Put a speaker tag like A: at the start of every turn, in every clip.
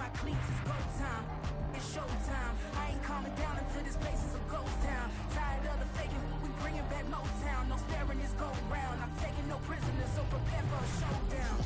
A: my cleats, it's go time. It's showtime. I ain't calming down until this place is a ghost town. Tired of the faking, we bringing back Motown. No sparing this go round. I'm taking no prisoners, so prepare for a showdown.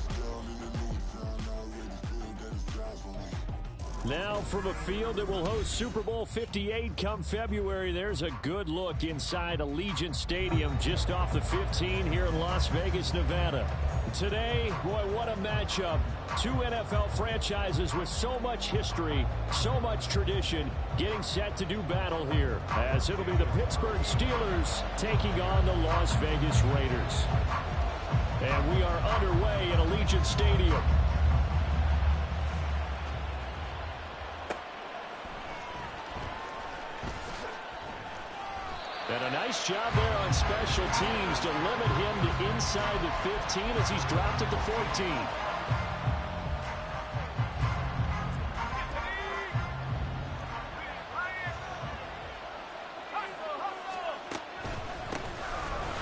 B: Now from a field that will host Super Bowl 58 come February, there's a good look inside Allegiant Stadium just off the 15 here in Las Vegas, Nevada. Today, boy, what a matchup. Two NFL franchises with so much history, so much tradition, getting set to do battle here, as it'll be the Pittsburgh Steelers taking on the Las Vegas Raiders. And we are underway in Allegiant Stadium. And a nice job there on special teams to limit him to inside the 15 as he's dropped at the 14.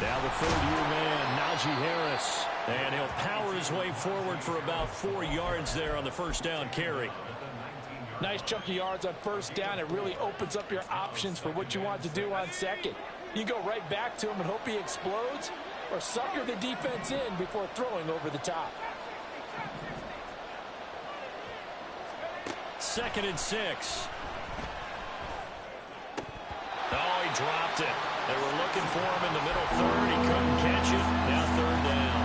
B: Now the third-year man, Najee Harris. And he'll power his way forward for about 4 yards there on the first down carry.
C: Nice chunky yards on first down. It really opens up your options for what you want to do on second. You go right back to him and hope he explodes, or sucker the defense in before throwing over the top.
B: 2nd and 6. Oh, he dropped it. They were looking for him in the middle third. He couldn't catch it. Now 3rd down.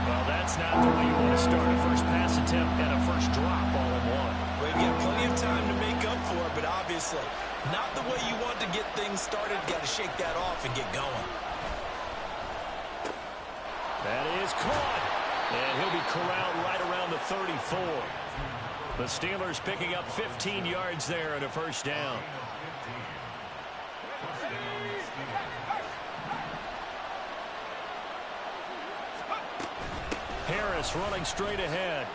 B: Well, that's not the way you want to start a first pass attempt and a first drop all in one.
D: Well, you got plenty of time to make up for it, but obviously not the way you want to get things started. Got to shake that off and get going.
B: That is caught. And he'll be corralled right around the 34. The Steelers picking up 15 yards there and a first down. Harris running straight ahead.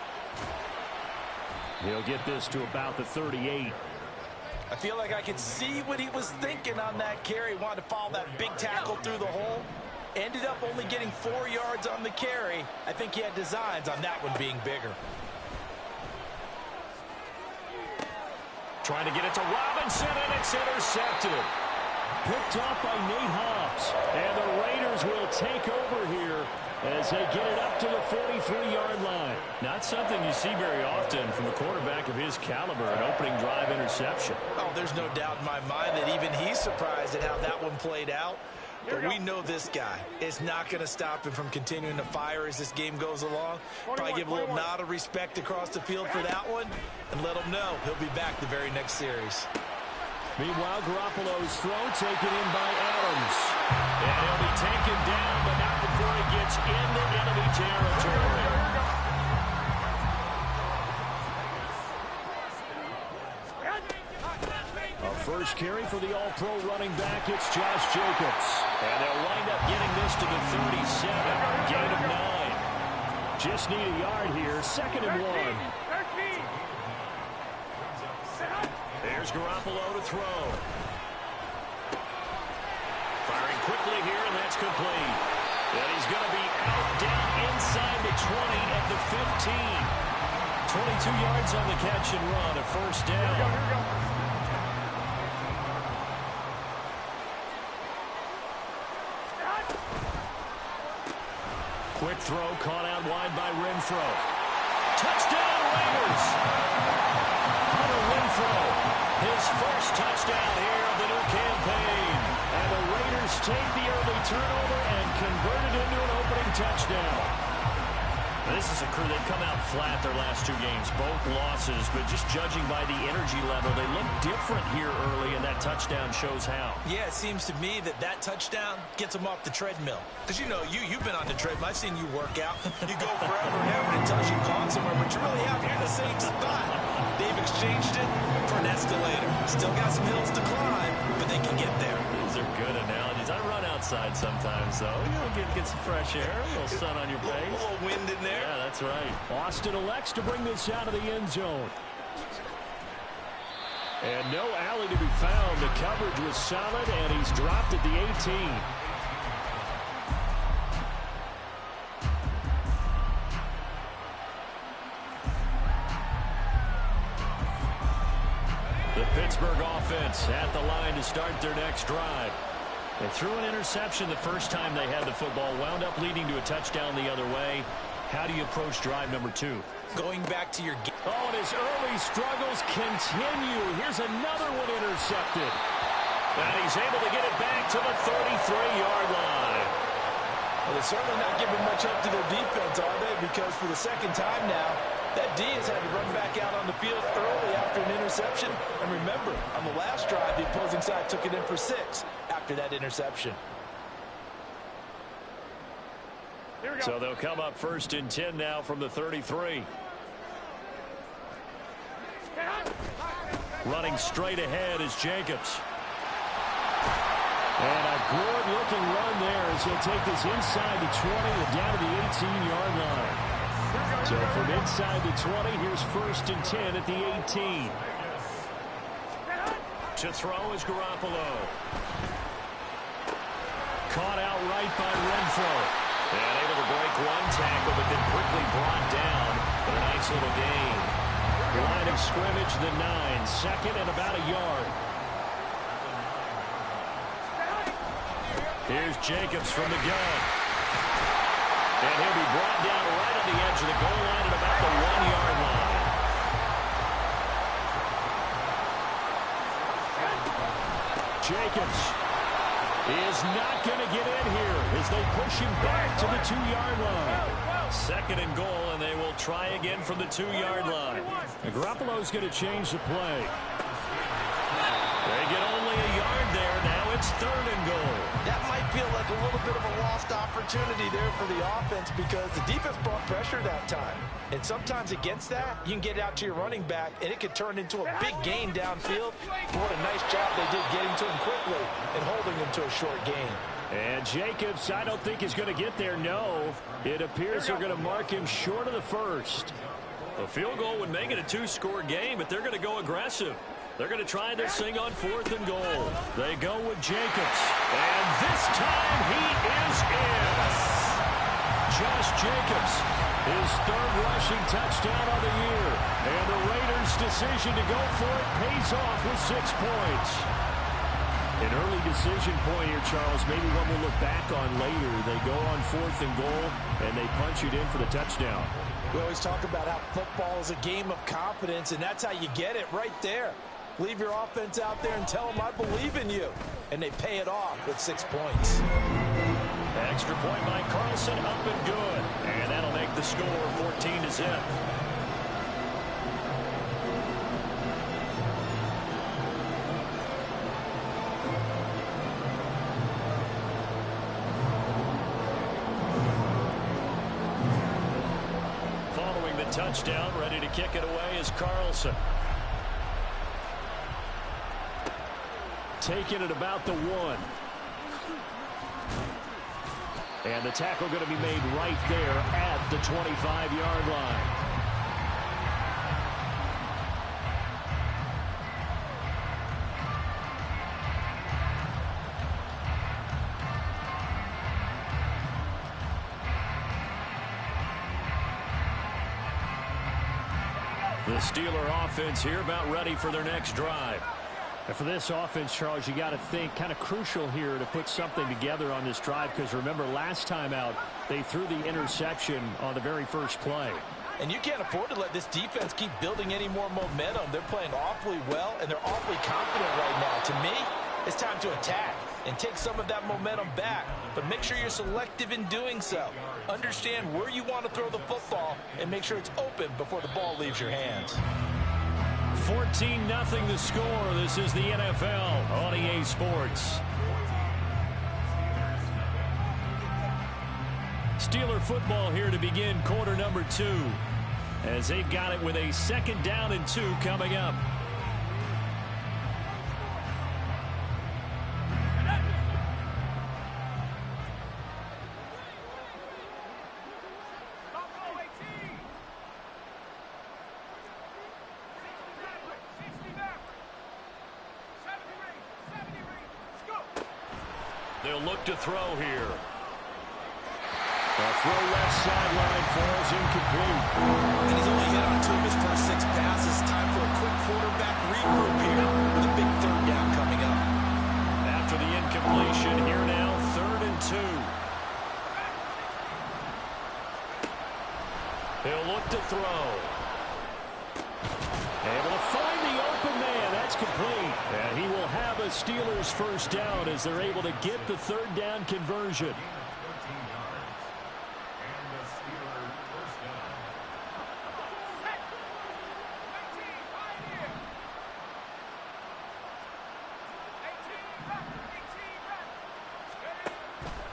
B: He'll get this to about the 38.
C: I feel like I could see what he was thinking on that carry. Wanted to follow that big tackle through the hole. Ended up only getting 4 yards on the carry. I think he had designs on that one being bigger.
B: Trying to get it to Robinson, and it's intercepted. Picked off by Nate Hobbs. And the Raiders will take over here as they get it up to the 43-yard line. Not something you see very often from a quarterback of his caliber, an opening drive interception.
D: Oh, there's no doubt in my mind that even he's surprised at how that one played out. But we know this guy is not going to stop him from continuing to fire as this game goes along. Probably give a little nod of respect across the field for that one and let him know he'll be back the very next series.
B: Meanwhile, Garoppolo's throw taken in by Adams. And he'll be taken down, but not before he gets into enemy territory. A first carry for the All-Pro running back, it's Josh Jacobs. And they'll wind up getting this to the 37, gain of 9. Just need a yard here, 2nd and 1. There's Garoppolo to throw. Firing quickly here, and that's complete. And he's going to be out down inside the 20 at the 15. 22 yards on the catch and run, a first down.
E: Here we go.
B: Quick throw caught out wide by Renfro. Touchdown Raiders! Hunter Renfro, his first touchdown here of the new campaign. And the Raiders take the early turnover and convert it into an opening touchdown. This is a crew that come out flat their last 2 games, both losses, but just judging by the energy level, they look different here early, and that touchdown shows how.
D: Yeah, it seems to me that touchdown gets them off the treadmill. Because, you know, you've been on the treadmill. I've seen you work out. You go forever and ever until you've gone somewhere, but you're really out here in the same spot. They've exchanged it for an escalator. Still got some hills to climb, but they can get there.
B: Those are good analogies. I run outside sometimes, though. You know, get some fresh air, a little sun on your face.
D: A little wind in there.
B: Yeah, that's right. Austin elects to bring this out of the end zone. And no alley to be found. The coverage was solid, and he's dropped at the 18. The Pittsburgh offense at the line to start their next drive. They threw an interception the first time they had the football, wound up leading to a touchdown the other way. How do you approach drive number 2?
D: Going back to your game.
B: Oh, and his early struggles continue. Here's another one intercepted. And he's able to get it back to the 33-yard line.
C: Well, they're certainly not giving much up to their defense, are they? Because for the second time now, that D has had to run back out on the field early after an interception. And remember, on the last drive, the opposing side took it in for 6 after that interception.
B: So they'll come up 1st and 10 now from the 33. Running straight ahead is Jacobs. And a good-looking run there as he'll take this inside the 20 and down to the 18-yard line. So from inside the 20, here's 1st and 10 at the 18. To throw is Garoppolo. Caught out right by Renfro. And able to break one tackle, but then quickly brought down for a nice little gain. Line of scrimmage, the 9. Second and about a yard. Here's Jacobs from the gun. And he'll be brought down right on the edge of the goal line at about the 1-yard line. Jacobs is not going to get in here as they push him back to the 2-yard line. Second and goal, and they will try again from the 2-yard line. Garoppolo's going to change the play. They get only a yard there. Now it's 3rd and goal.
C: That might feel like a little bit of a lost opportunity there for the offense because the defense brought pressure that time. And sometimes against that, you can get it out to your running back, and it could turn into a big gain downfield. What a nice job they did getting to him quickly and holding him to a short gain.
B: And Jacobs, I don't think is going to get there. No, it appears they're going to mark him short of the 1st. A field goal would make it a 2-score game, but they're going to go aggressive. They're going to try this thing on 4th and goal. They go with Jacobs. And this time he is in. Josh Jacobs, his 3rd rushing touchdown of the year. And the Raiders' decision to go for it pays off with 6 points. An early decision point here, Charles. Maybe one we'll look back on later. They go on 4th and goal, and they punch it in for the touchdown.
C: We always talk about how football is a game of confidence, and that's how you get it right there. Leave your offense out there and tell them I believe in you. And they pay it off with 6 points.
B: Extra point by Carlson, up and good. And that'll make the score 14-0. Following the touchdown, ready to kick it away is Carlson. Taking it about the 1. And the tackle going to be made right there at the 25-yard line. The Steeler offense here about ready for their next drive. And for this offense, Charles, you got to think kind of crucial here to put something together on this drive because remember last time out they threw the interception on the very first play.
C: And you can't afford to let this defense keep building any more momentum. They're playing awfully well, and they're awfully confident right now. To me, it's time to attack and take some of that momentum back. But make sure you're selective in doing so. Understand where you want to throw the football and make sure it's open before the ball leaves your hands.
B: 14-0 the score. This is the NFL on EA Sports. Steeler football here to begin quarter number 2 as they've got it with a 2nd down and 2 coming up. They'll look to throw here. A throw left sideline falls incomplete.
C: And he's only hit on 2 of his first 6 passes. Time for a quick quarterback regroup here.
B: back to throw. Able to find the open man. That's complete. And he will have a Steelers first down as they're able to get the third down conversion.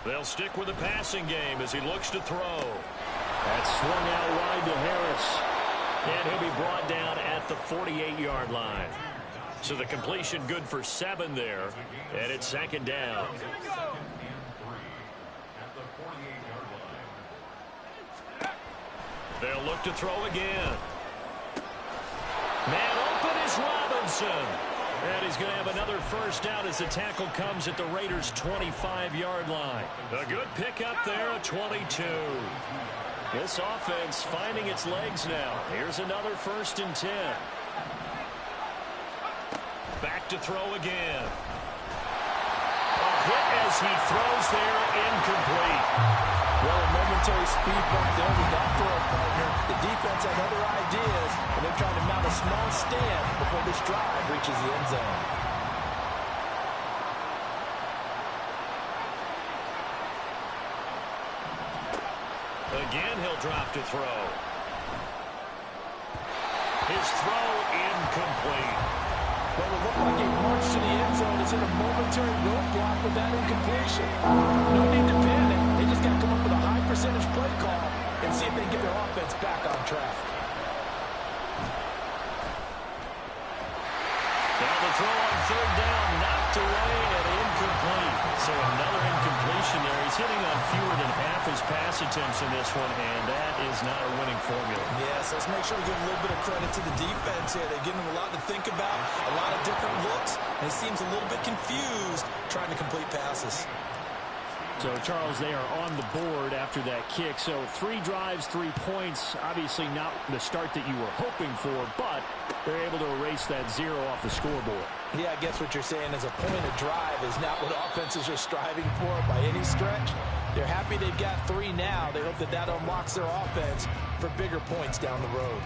B: They'll stick with the passing game as he looks to throw. That's swung out wide to Harris. And he'll be brought down at the 48-yard line. So the completion good for 7 there. And it's second down. They'll look to throw again. Man open is Robinson. And he's going to have another first down as the tackle comes at the Raiders' 25-yard line. A good pickup there at 22. This offense finding its legs now. Here's another 1st and 10. Back to throw again. A hit as he throws there, incomplete.
C: Well, a momentary speed bump there with that throw partner. The defense had other ideas, and they're trying to mount a small stand before this drive reaches the end zone.
B: Again, he'll drop to throw. His throw incomplete.
C: Well, it looked like a march to the end zone is in a momentary roadblock with that incompletion. No need to panic. They just got to come up with a high percentage play call and see if they can get their offense back on track.
B: Now the throw on 3rd down, knocked away and incomplete. So another incompletion there. He's hitting on fewer than half his pass attempts in this one, and that is not a winning formula.
D: Yes, let's make sure we give a little bit of credit to the defense here. They're giving him a lot to think about, a lot of different looks, and he seems a little bit confused trying to complete passes.
B: So, Charles, they are on the board after that kick. So 3 drives, 3 points. Obviously not the start that you were hoping for, but they're able to erase that 0 off the scoreboard.
C: Yeah, I guess what you're saying is a point of drive is not what offenses are striving for by any stretch. They're happy they've got 3 now. They hope that that unlocks their offense for bigger points down the road.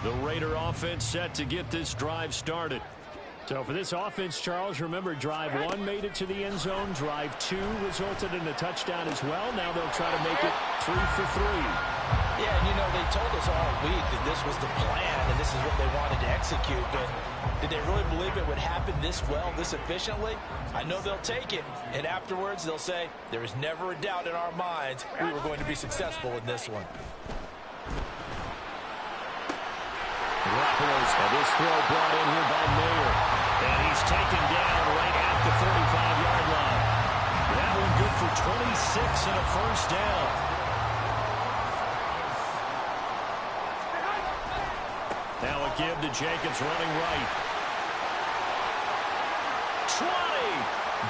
B: The Raider offense set to get this drive started. So for this offense, Charles, remember drive 1 made it to the end zone. Drive 2 resulted in a touchdown as well. Now they'll try to make it 3 for 3.
C: Yeah, and you know, they told us all week that this was the plan and this is what they wanted to execute. But did they really believe it would happen this well, this efficiently? I know they'll take it. And afterwards, they'll say, there was never a doubt in our minds we were going to be successful in this one.
B: This throw brought in here by Mayer. And he's taken down right at the 45-yard line. That one good for 26 and a first down. Now a give to Jacobs running right. 20.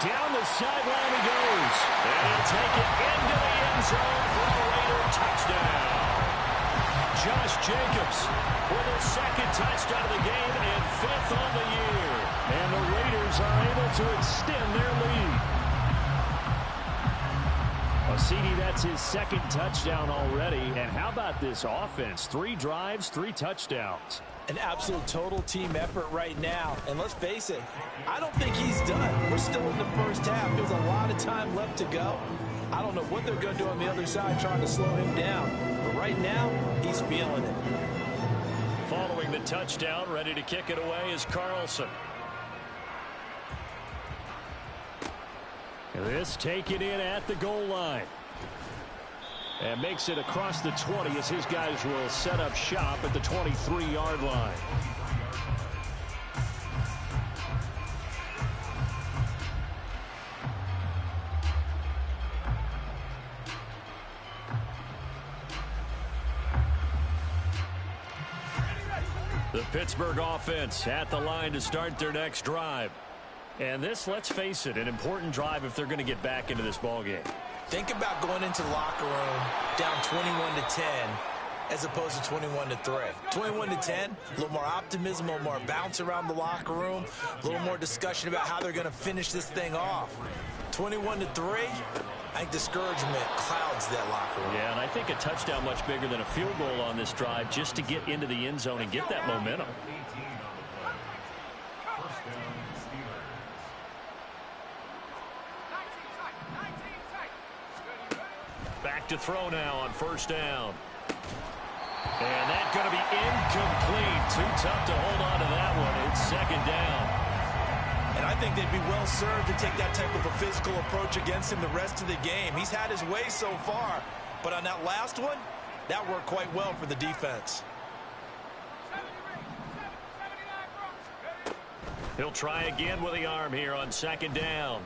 B: Down the sideline he goes. And he'll take it into the end zone for a Raider touchdown. Josh Jacobs with his 2nd touchdown of the game and 5th on the year. And the Raiders are able to extend their lead. CD, that's his 2nd touchdown already. And how about this offense? 3 drives, 3 touchdowns.
C: An absolute total team effort right now. And let's face it, I don't think he's done. We're still in the first half. There's a lot of time left to go. I don't know what they're going to do on the other side trying to slow him down. But right now, he's feeling it.
B: Following the touchdown, ready to kick it away is Carlson. This taken in at the goal line. And makes it across the 20 as his guys will set up shop at the 23-yard line. The Pittsburgh offense at the line to start their next drive. And this, let's face it, an important drive if they're going to get back into this ballgame.
D: Think about going into the locker room down 21-10 as opposed to 21-3. 21-10, a little more optimism, a little more bounce around the locker room, a little more discussion about how they're going to finish this thing off. 21-3. I think discouragement clouds that locker room.
B: Yeah, and I think a touchdown much bigger than a field goal on this drive just to get into the end zone and get that momentum. Back to throw now on first down. And that's going to be incomplete. Too tough to hold on to that one. It's second down.
D: And I think they'd be well served to take that type of a physical approach against him the rest of the game. He's had his way so far, but on that last one, that worked quite well for the defense.
B: He'll try again with the arm here on second down.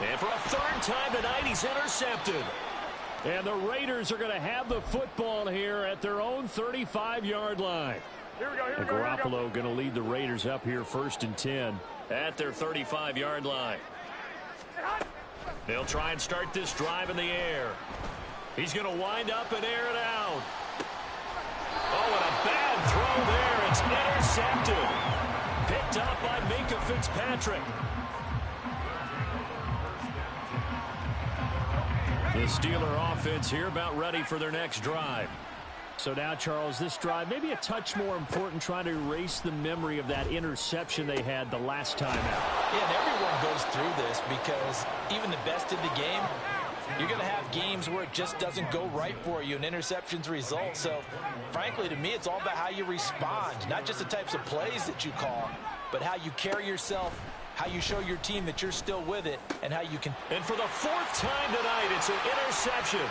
B: And for a third time tonight, he's intercepted. And the Raiders are going to have the football here at their own 35-yard line. And Garoppolo going to lead the Raiders up here first and 10 at their 35-yard line. They'll try and start this drive in the air. He's going to wind up and air it out. Oh, and a bad throw there. It's intercepted. Picked up by Minkah Fitzpatrick. The Steeler offense here about ready for their next drive. So now, Charles, this drive maybe a touch more important, trying to erase the memory of that interception they had the last time out.
C: Yeah, and everyone goes through this because even the best in the game, you're going to have games where it just doesn't go right for you and interceptions result. So, frankly, to me, it's all about how you respond, not just the types of plays that you call, but how you carry yourself, how you show your team that you're still with it, and how you can.
B: And for the fourth time tonight, it's an interception.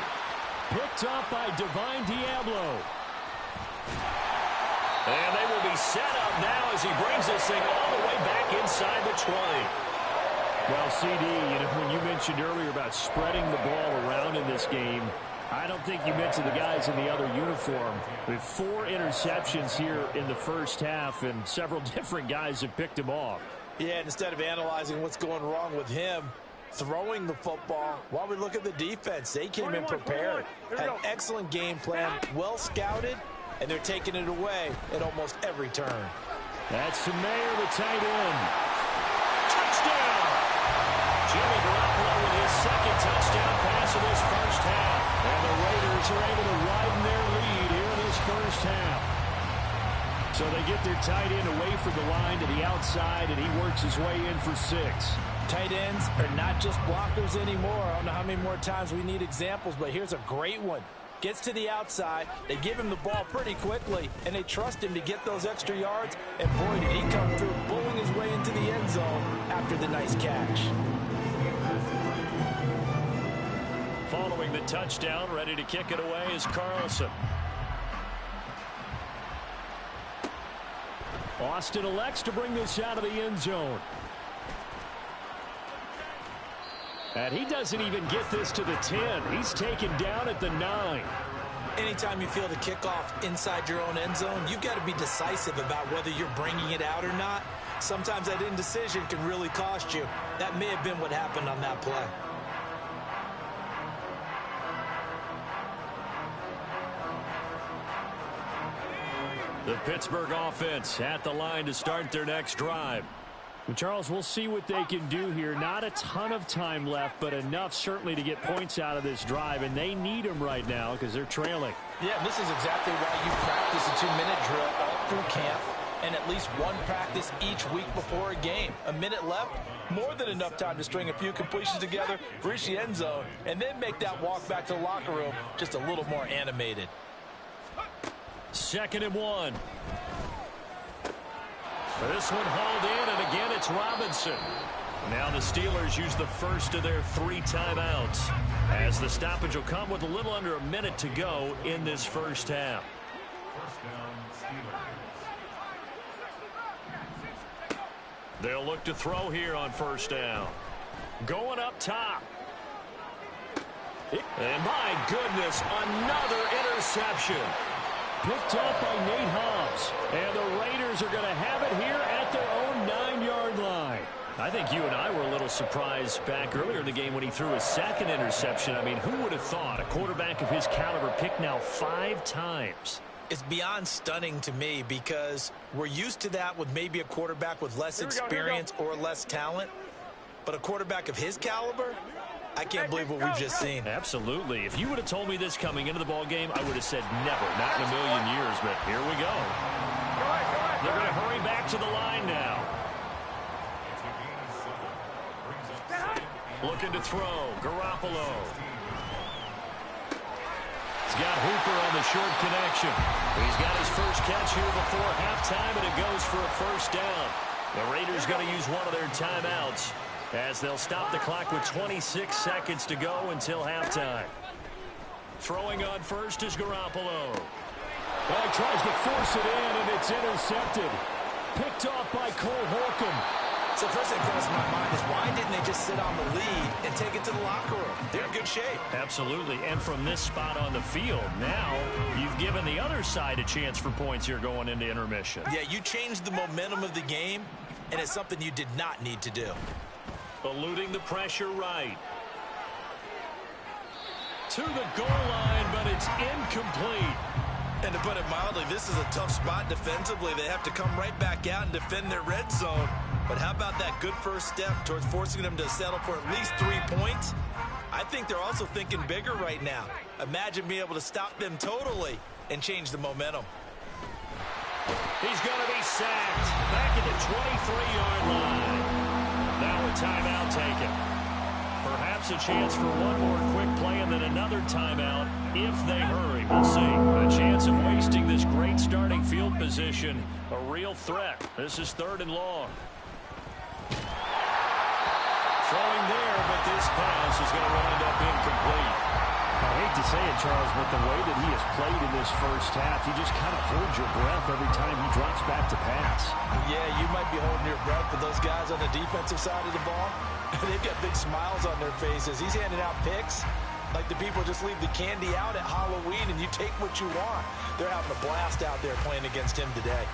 B: Picked up by Divine Diablo. And they will be set up now as he brings this thing all the way back inside the 20. Well, CD, when you mentioned earlier about spreading the ball around in this game, I don't think you mentioned the guys in the other uniform. With 4 interceptions here in the first half, and several different guys have picked him off.
C: Yeah, instead of analyzing what's going wrong with him, throwing the football, while we look at the defense, they came in prepared, had an excellent game plan, well scouted, and they're taking it away at almost every turn.
B: That's Mayer, the tight end. Touchdown! Jimmy Garoppolo with his second touchdown pass of this first half. And the Raiders are able to widen their lead here in this first half. So they get their tight end away from the line to the outside, and he works his way in for 6.
C: Tight ends are not just blockers anymore. I don't know how many more times we need examples, but here's a great one. Gets to the outside, they give him the ball pretty quickly, and they trust him to get those extra yards, and boy, did he come through, bulling his way into the end zone after the nice catch.
B: Following the touchdown, ready to kick it away is Carlson. Austin elects to bring this out of the end zone. And he doesn't even get this to the 10. He's taken down at the 9.
D: Anytime you feel the kickoff inside your own end zone, you've got to be decisive about whether you're bringing it out or not. Sometimes that indecision can really cost you. That may have been what happened on that play.
B: The Pittsburgh offense at the line to start their next drive. Well, Charles, we'll see what they can do here. Not a ton of time left, but enough certainly to get points out of this drive, and they need them right now because they're trailing.
C: Yeah, this is exactly why you practice a 2-minute drill all through camp and at least one practice each week before a game. A minute left, more than enough time to string a few completions together, reach the end zone, and then make that walk back to the locker room just a little more animated.
B: 2nd and 1. This one hauled in, and again it's Robinson. Now the Steelers use the first of their 3 timeouts, as the stoppage will come with a little under a minute to go in this first half. They'll look to throw here on first down. Going up top. And my goodness, another interception. Picked up by Nate Hobbs. And the Raiders are going to have it here at their own 9-yard line. I think you and I were a little surprised back earlier in the game when he threw his 2nd interception. I mean, who would have thought a quarterback of his caliber picked now 5 times?
D: It's beyond stunning to me because we're used to that with maybe a quarterback with less experience or less talent. But a quarterback of his caliber, I can't believe what we've just seen.
B: Absolutely. If you would have told me this coming into the ball game, I would have said never, not in a million years. But here we go. They're going to hurry back to the line now. Looking to throw. Garoppolo. He's got Hooper on the short connection. He's got his first catch here before halftime, and it goes for a first down. The Raiders going to use one of their timeouts as they'll stop the clock with 26 seconds to go until halftime. Throwing on first is Garoppolo.
E: Well, he tries to force it in, and it's intercepted. Picked off by Cole Holcomb.
D: So first thing crosses my mind is why didn't they just sit on the lead and take it to the locker room? They're in good shape.
B: Absolutely. And from this spot on the field, now you've given the other side a chance for points here going into intermission.
D: Yeah, you changed the momentum of the game, and it's something you did not need to do.
B: Eluding the pressure right. To the goal line, but it's incomplete.
D: And to put it mildly, this is a tough spot defensively. They have to come right back out and defend their red zone. But how about that good first step towards forcing them to settle for at least 3 points? I think they're also thinking bigger right now. Imagine being able to stop them totally and change the momentum.
B: He's going to be sacked back at the 23-yard line. Now a timeout taken. Perhaps a chance for one more quick play and then another timeout if they hurry. We'll see. A chance of wasting this great starting field position. A real threat. This is 3rd and long. Throwing there, but this pass is going to wind up incomplete.
E: I hate to say it, Charles, but the way that he has played in this first half, you just kind of hold your breath every time he drops back to pass.
C: Yeah, you might be holding your breath, but those guys on the defensive side of the ball, they've got big smiles on their faces. He's handing out picks like the people just leave the candy out at Halloween and you take what you want. They're having a blast out there playing against him today.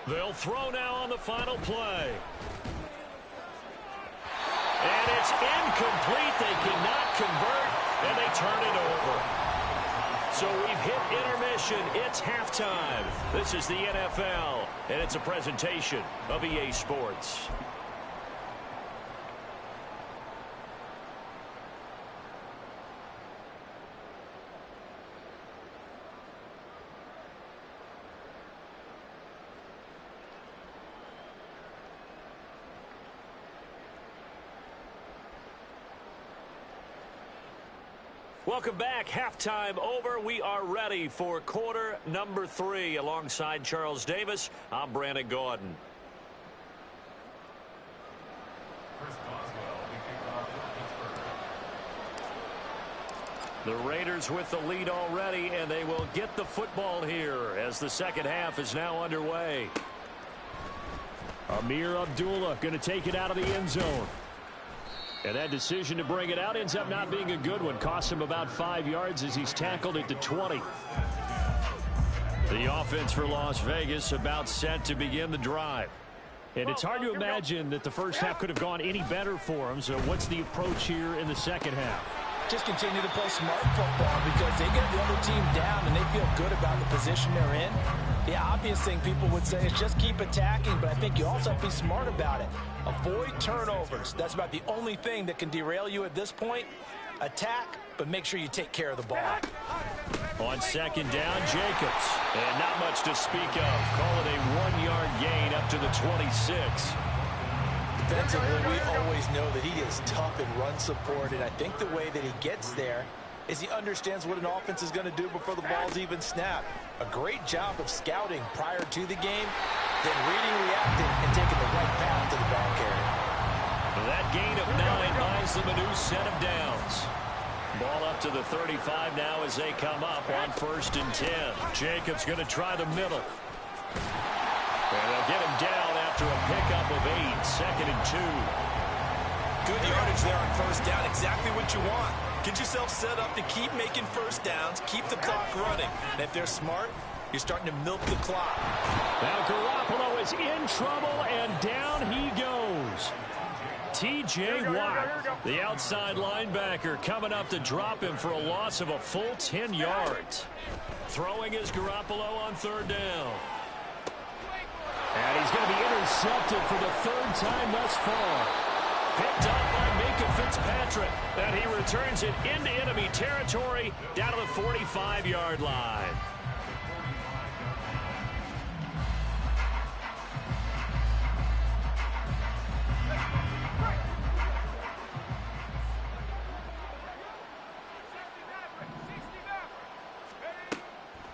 B: They'll throw now on the final play. And it's incomplete. They cannot convert, and they turn it over. So we've hit intermission. It's halftime. This is the NFL, and it's a presentation of EA Sports. Welcome back. Halftime over. We are ready for quarter number 3. Alongside Charles Davis, I'm Brandon Gordon. The Raiders with the lead already, and they will get the football here as the second half is now underway.
E: Amir Abdullah going to take it out of the end zone. And that decision to bring it out ends up not being a good one. Cost him about 5 yards as he's tackled at the 20.
B: The offense for Las Vegas about set to begin the drive.
E: And it's hard to imagine that the first half could have gone any better for them. So what's the approach here in the second half?
C: Just continue to play smart football because they get the other team down and they feel good about the position they're in. The obvious thing people would say is just keep attacking, but I think you also have to be smart about it. Avoid turnovers. That's about the only thing that can derail you at this point. Attack, but make sure you take care of the ball.
B: On second down, Jacobs. And not much to speak of. Call it a 1-yard gain up to the 26.
C: Defensively, we always know that he is tough in run support, and I think the way that he gets there is he understands what an offense is going to do before the ball's even snapped. A great job of scouting prior to the game, then reading, reacting, and taking the right path to the ball carrier.
B: That gain of 9 buys them a new set of downs. Ball up to the 35 now as they come up on 1st and 10. Jacobs going to try the middle. And they'll get him down after a pickup of 8, 2nd and 2.
D: Good yardage there on first down, exactly what you want. Get yourself set up to keep making first downs, keep the clock running. And if they're smart, you're starting to milk the clock.
E: Now Garoppolo is in trouble, and down he goes.
B: T.J. Watt, the outside linebacker, coming up to drop him for a loss of a full 10 yards. Throwing is Garoppolo on 3rd down. And he's going to be intercepted for the third time thus far. Picked up by Minkah Fitzpatrick. And he returns it into enemy territory down to the 45-yard line.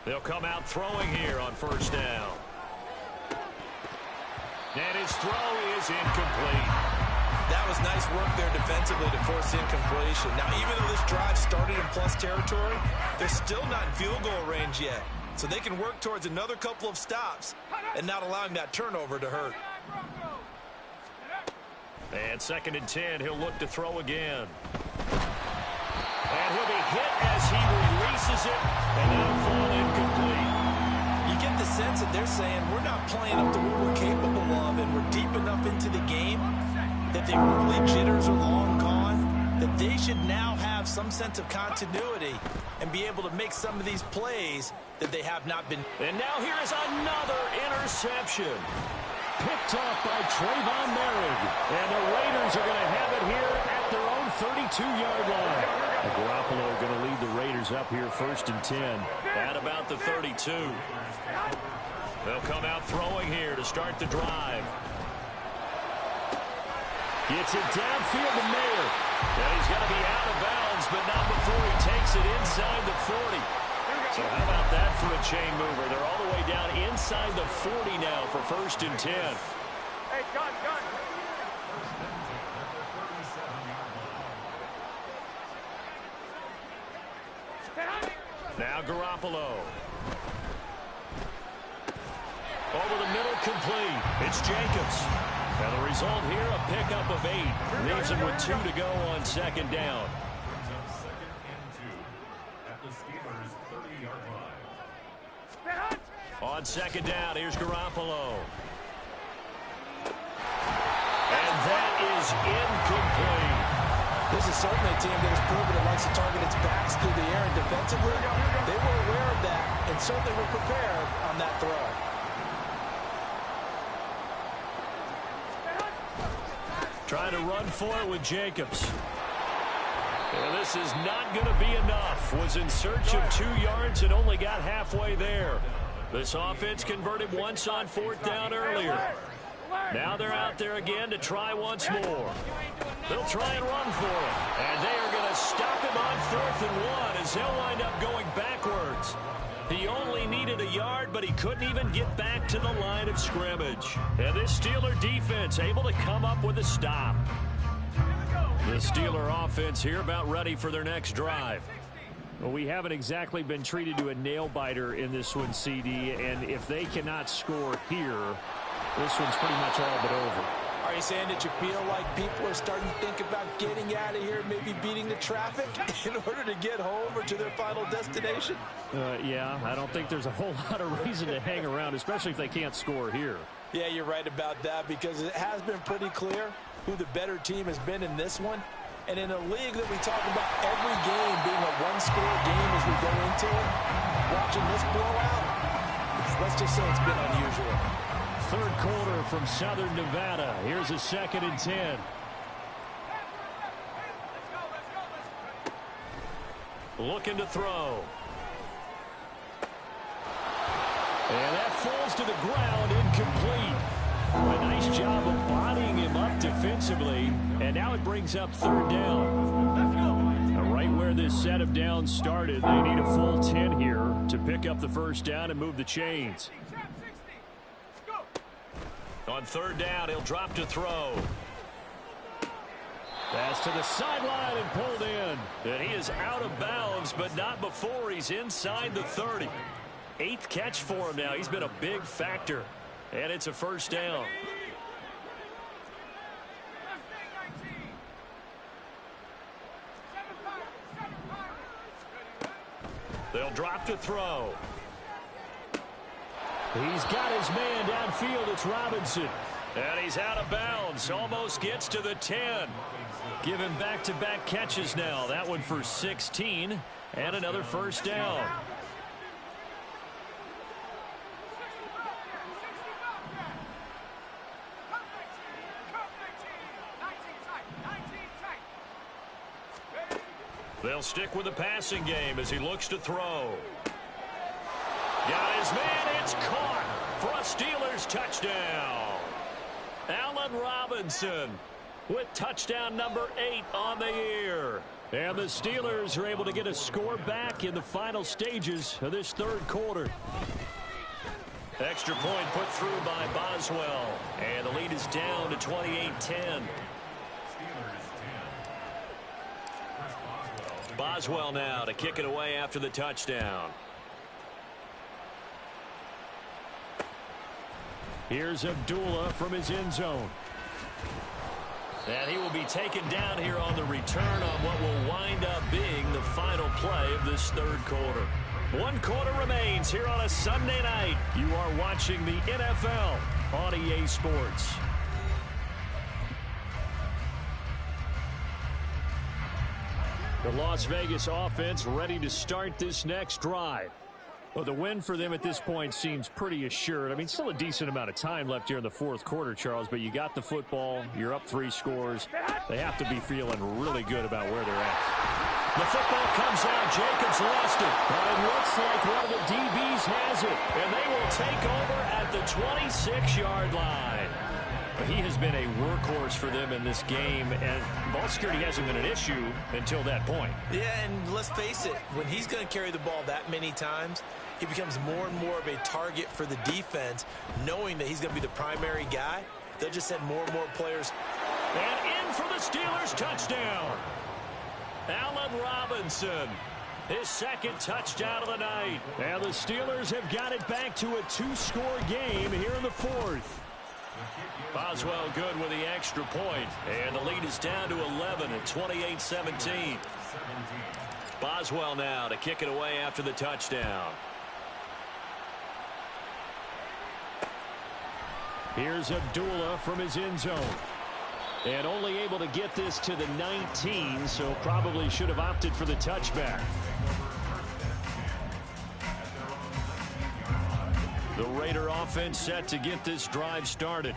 B: They'll come out throwing here on first down. And his throw is incomplete.
D: That was nice work there defensively to force incompletion. Now, even though this drive started in plus territory, they're still not in field goal range yet. So they can work towards another couple of stops and not allowing that turnover to hurt.
B: And 2nd and 10, he'll look to throw again. And he'll be hit as he releases it, and that'll fall incomplete.
D: You get the sense that they're saying we're not playing up to what we're capable of, and we're deep enough into the game that the early jitters are long gone, that they should now have some sense of continuity and be able to make some of these plays that they have not been.
B: And now here is another interception. Picked off by Trayvon Merrick. And the Raiders are going to have it here at their own 32-yard line. Garoppolo going to lead the Raiders up here 1st and 10 at about the 32. They'll come out throwing here to start the drive. Gets it downfield to Mayer. And he's going to be out of bounds, but not before he takes it inside the 40. So how about that for a chain mover? They're all the way down inside the 40 now for 1st and 10.
F: Hey, gun.
B: Now Garoppolo. Over the middle, complete. It's Jacobs. And the result here, a pickup of 8. Leaves him with 2 to go on 2nd down. On 2nd down, here's Garoppolo. And that is incomplete.
C: This is certainly a team that has proven it likes to target its backs through the air, and defensively, they were aware of that and certainly were prepared on that throw.
B: Trying to run for it with Jacobs. And this is not going to be enough. Was in search of 2 yards and only got halfway there. This offense converted once on 4th down earlier. Now they're out there again to try once more. They'll try and run for it. And they are going to stop him on 4th and 1 as he'll wind up going backwards. He only needed a yard, but he couldn't even get back to the line of scrimmage. And this Steeler defense able to come up with a stop. The Steeler offense here about ready for their next drive. Well, we haven't exactly been treated to a nail-biter in this one, CD, and if they cannot score here, this one's pretty much all but over.
C: Are you saying that you feel like people are starting to think about getting out of here, maybe beating the traffic in order to get home or to their final destination?
B: Yeah, I don't think there's a whole lot of reason to hang around, especially if they can't score here.
C: Yeah, you're right about that, because it has been pretty clear who the better team has been in this one. And in a league that we talk about every game being a one-score game as we go into it, watching this blowout, let's just say it's been unusual.
B: 3rd quarter from Southern Nevada. Here's a 2nd and 10. Looking to throw. And that falls to the ground, incomplete. A nice job of bodying him up defensively. And now it brings up 3rd down. Now right where this set of downs started, they need a full 10 here to pick up the 1st down and move the chains. On 3rd down, he'll drop to throw. Pass to the sideline and pulled in. And he is out of bounds, but not before he's inside the 30. 8th catch for him now. He's been a big factor. And it's a 1st down. They'll drop to throw. He's got his man downfield. It's Robinson. And he's out of bounds. Almost gets to the 10. Giving back-to-back catches now. That one for 16. And another 1st down. They'll stick with the passing game as he looks to throw. Got his man. It's caught for a Steelers touchdown. Allen Robinson with touchdown number 8 on the year. And the Steelers are able to get a score back in the final stages of this third quarter. Extra point put through by Boswell. And the lead is down to 28-10. Boswell now to kick it away after the touchdown. Here's Abdullah from his end zone. And he will be taken down here on the return on what will wind up being the final play of this third quarter. 1 quarter remains here on a Sunday night. You are watching the NFL on EA Sports. The Las Vegas offense ready to start this next drive. Well, the win for them at this point seems pretty assured. I mean, still a decent amount of time left here in the fourth quarter, Charles, but you got the football. You're up 3 scores. They have to be feeling really good about where they're at. The football comes out. Jacobs lost it. But it looks like one of the DBs has it. And they will take over at the 26-yard line. But he has been a workhorse for them in this game, and ball security hasn't been an issue until that point. Yeah, and let's face it, when he's going to carry the ball that many times, he becomes more and more of a target for the defense, knowing that he's going to be the primary guy. They'll just send more and more players. And in for the Steelers touchdown. Allen Robinson, his second touchdown of the night. And the Steelers have got it back to a 2-score game here in the fourth. Boswell good with the extra point. And the lead is down to 11 at 28-17. Boswell now to kick it away after the touchdown. Here's Abdullah from his end zone. And only able to get this to the 19, so probably should have opted for the touchback. The Raider offense set to get this drive started.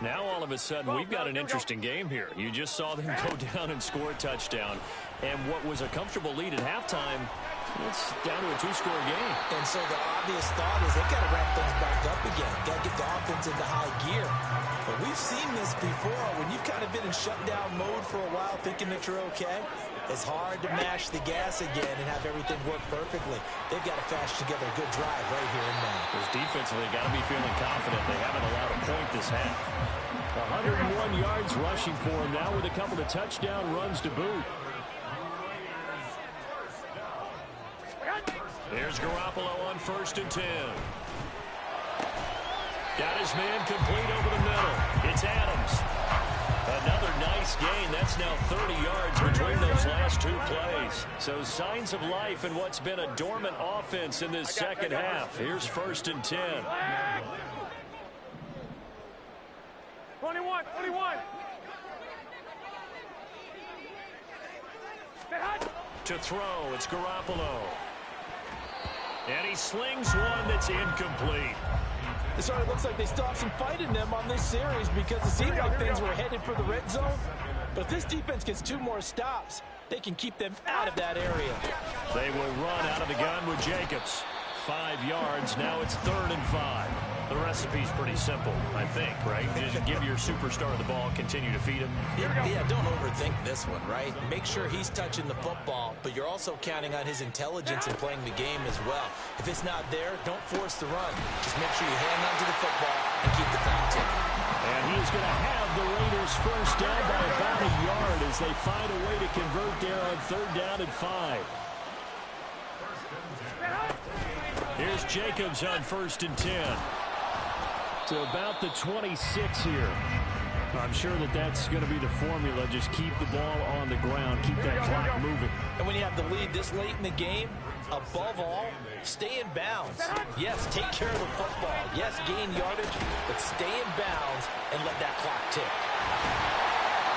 B: Now all of a sudden we've got an interesting game here. You just saw them go down and score a touchdown. And what was a comfortable lead at halftime, it's down to a 2-score game. And so the obvious thought is they've got to ramp things back up again. Got to get the offense into high gear. But we've seen this before when you've kind of been in shutdown mode for a while thinking that you're okay. It's hard to mash the gas again and have everything work perfectly. They've got to fashion together a good drive right here and now. Because defensively, got to be feeling confident. They haven't allowed a point this half. 101 yards rushing for him now with a couple of touchdown runs to boot. There's Garoppolo on 1st and 10. Got his man complete over the middle. It's Adams. Another nice gain. That's now 30 yards between those last 2 plays. So signs of life in what's been a dormant offense in this second half. Here's 1st and 10.
F: 21.
B: To throw, it's Garoppolo. And he slings one that's incomplete.
C: It sort of looks like they still have some fight in them on this series because it seemed like things were headed for the red zone. But if this defense gets 2 more stops, they can keep them out of that area.
B: They will run out of the gun with Jacobs. 5 yards. Now it's 3rd and 5. The recipe's pretty simple, I think, right? Just give your superstar the ball, continue to feed him.
D: Yeah, don't overthink this one, right? Make sure he's touching the football, but you're also counting on his intelligence in playing the game as well. If it's not there, don't force the run. Just make sure you hang on to the football and keep the clock ticking.
B: And he's going to have the Raiders first down by about a yard as they find a way to convert there on 3rd down and 5. Here's Jacobs on 1st and 10. So about the 26 here. I'm sure that that's going to be the formula. Just keep the ball on the ground. Keep that clock moving.
C: And when you have the lead this late in the game, above all, stay in bounds. Yes, take care of the football. Yes, gain yardage, but stay in bounds and let that clock tick.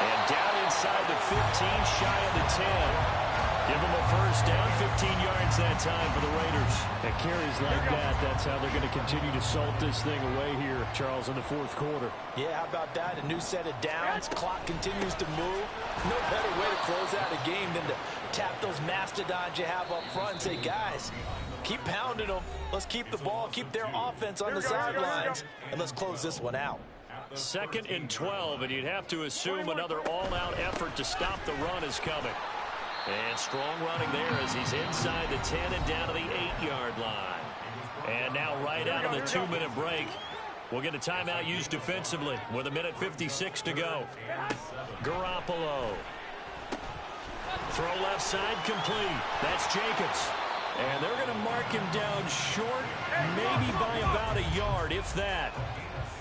B: And down inside the 15, shy of the 10. Give them a first down, 15 yards that time for the Raiders. And carries like that, that's how they're going to continue to salt this thing away here, Charles, in the fourth quarter.
C: Yeah, how about that? A new set of downs. Clock continues to move. No better way to close out a game than to tap those mastodons you have up front and say, guys, keep pounding them. Let's keep the ball, keep their offense on the sidelines, and let's close this one out.
B: 2nd and 12, and you'd have to assume another all-out effort to stop the run is coming. And strong running there as he's inside the 10 and down to the 8-yard line. And now right out of the 2-minute break, we'll get a timeout used defensively with 1:56 to go. Garoppolo. Throw left side complete. That's Jacobs. And they're going to mark him down short, maybe by about a yard, if that.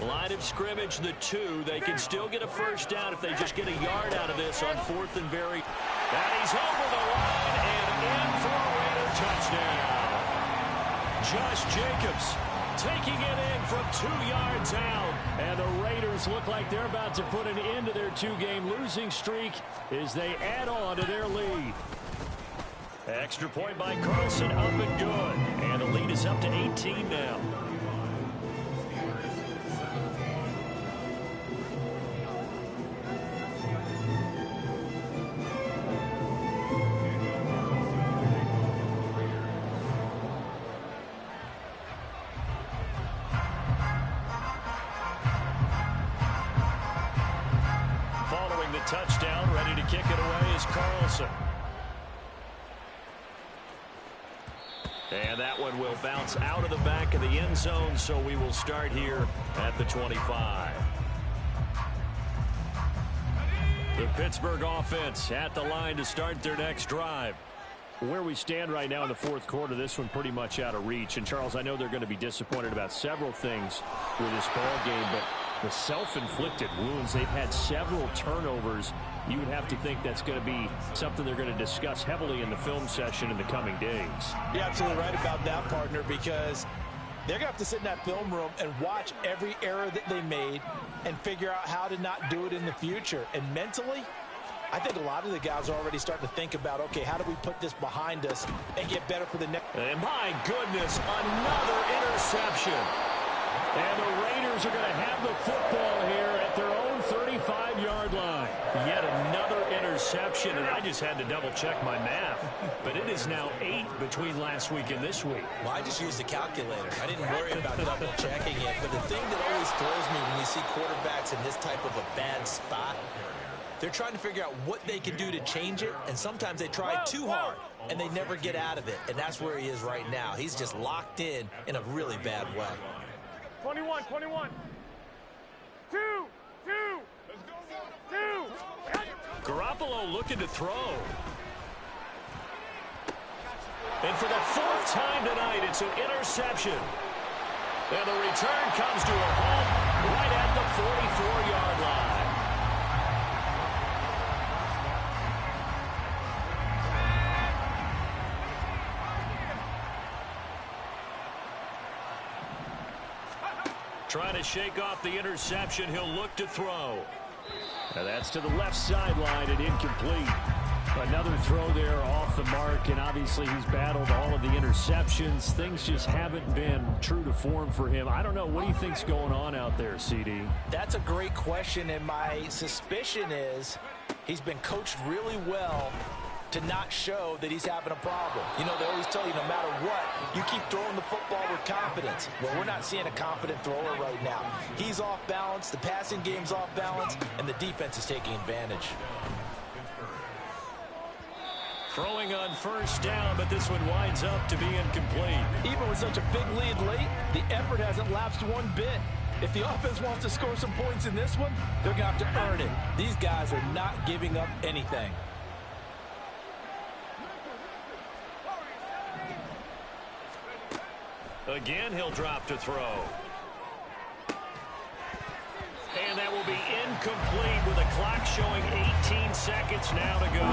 B: Line of scrimmage, the 2. They can still get a first down if they just get a yard out of this on 4th and very. And he's over the line and in for a Raider touchdown. Josh Jacobs taking it in from 2 yards out. And the Raiders look like they're about to put an end to their 2-game losing streak as they add on to their lead. Extra point by Carlson, up and good. And the lead is up to 18 now. Following the touchdown, ready to kick it away is Carlson. And that one will bounce out of the back of the end zone, so we will start here at the 25. The Pittsburgh offense at the line to start their next drive. Where we stand right now in the 4th quarter, this one pretty much out of reach. And, Charles, I know they're going to be disappointed about several things with this ball game, but the self-inflicted wounds, they've had several turnovers. You would have to think that's going to be something they're going to discuss heavily in the film session in the coming days.
C: You're absolutely right about that, partner, because they're going to have to sit in that film room and watch every error that they made and figure out how to not do it in the future. And mentally, I think a lot of the guys are already starting to think about, okay, how do we put this behind us and get better for the next.
B: And my goodness, another interception. And the Raiders are going to have the football here at their own 35-yard line. Yet another interception, and I just had to double-check my math. But it is now 8 between last week and this week.
D: Well, I just used the calculator. I didn't worry about double-checking it. But the thing that always throws me when you see quarterbacks in this type of a bad spot, they're trying to figure out what they can do to change it, and sometimes they try too hard, and they never get out of it. And that's where he is right now. He's just locked in a really bad way.
F: 21. 2.
B: Garoppolo looking to throw. And for the 4th time tonight, it's an interception. And the return comes to a home right at the 44-yard line. Trying to shake off the interception. He'll look to throw. Now that's to the left sideline and incomplete. Another throw there off the mark, and obviously he's battled all of the interceptions. Things just haven't been true to form for him. I don't know. What do you think's going on out there, CD?
C: That's a great question, and my suspicion is he's been coached really well to not show that he's having a problem. You know, they always tell you no matter what, you keep throwing the football with confidence. Well, we're not seeing a confident thrower right now. He's off balance, the passing game's off balance, and the defense is taking advantage.
B: Throwing on first down, but this one winds up to be incomplete.
C: Even with such a big lead late, the effort hasn't lapsed one bit. If the offense wants to score some points in this one, they're going to have to earn it. These guys are not giving up anything.
B: Again, he'll drop to throw. And that will be incomplete with the clock showing 18 seconds now to go.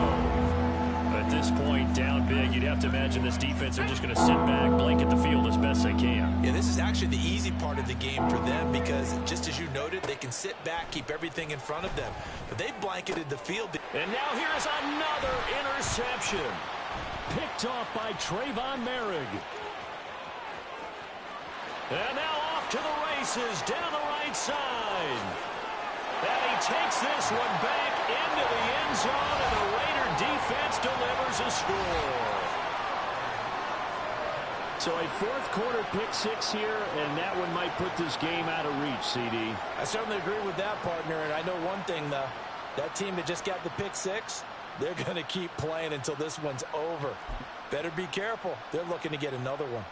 B: At this point, down big, you'd have to imagine this defense are just going to sit back, blanket the field as best they can.
D: Yeah, this is actually the easy part of the game for them because, just as you noted, they can sit back, keep everything in front of them. But they've blanketed the field.
B: And now here's another interception. Picked off by Trayvon Merrick. And now off to the races down the right side. And he takes this one back into the end zone, and the Raider defense delivers a score. So a fourth quarter pick six here, and that one might put this game out of reach, CD.
C: I certainly agree with that, partner, and I know one thing, though. That team that just got the pick six, they're going to keep playing until this one's over. Better be careful. They're looking to get another one.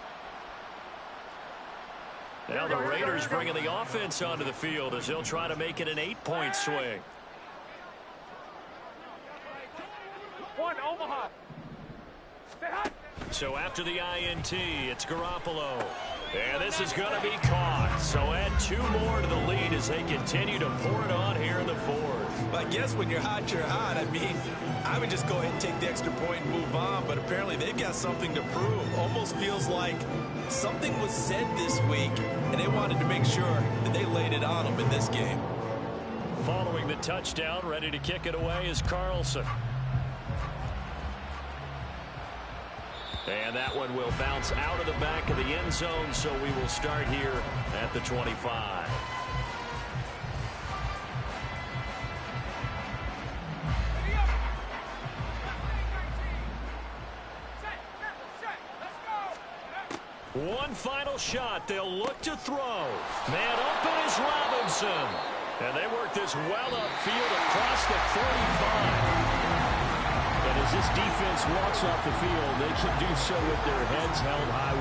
B: Now the Raiders bringing the offense onto the field as they'll try to make it an 8-point swing.
F: One, Omaha. Stay hot.
B: So after the INT, it's Garoppolo. And this is going to be caught. So add 2 more to the lead as they continue to pour it on here in the fourth.
D: I guess when you're hot, you're hot. I mean, I would just go ahead and take the extra point and move on, but apparently they've got something to prove. Almost feels like something was said this week, and they wanted to make sure that they laid it on them in this game.
B: Following the touchdown, ready to kick it away is Carlson. And that one will bounce out of the back of the end zone, so we will start here at the 25. One final shot. They'll look to throw. Man open is Robinson. And they work this well upfield across the 45. And as this defense walks off the field, they can do so with their heads held high.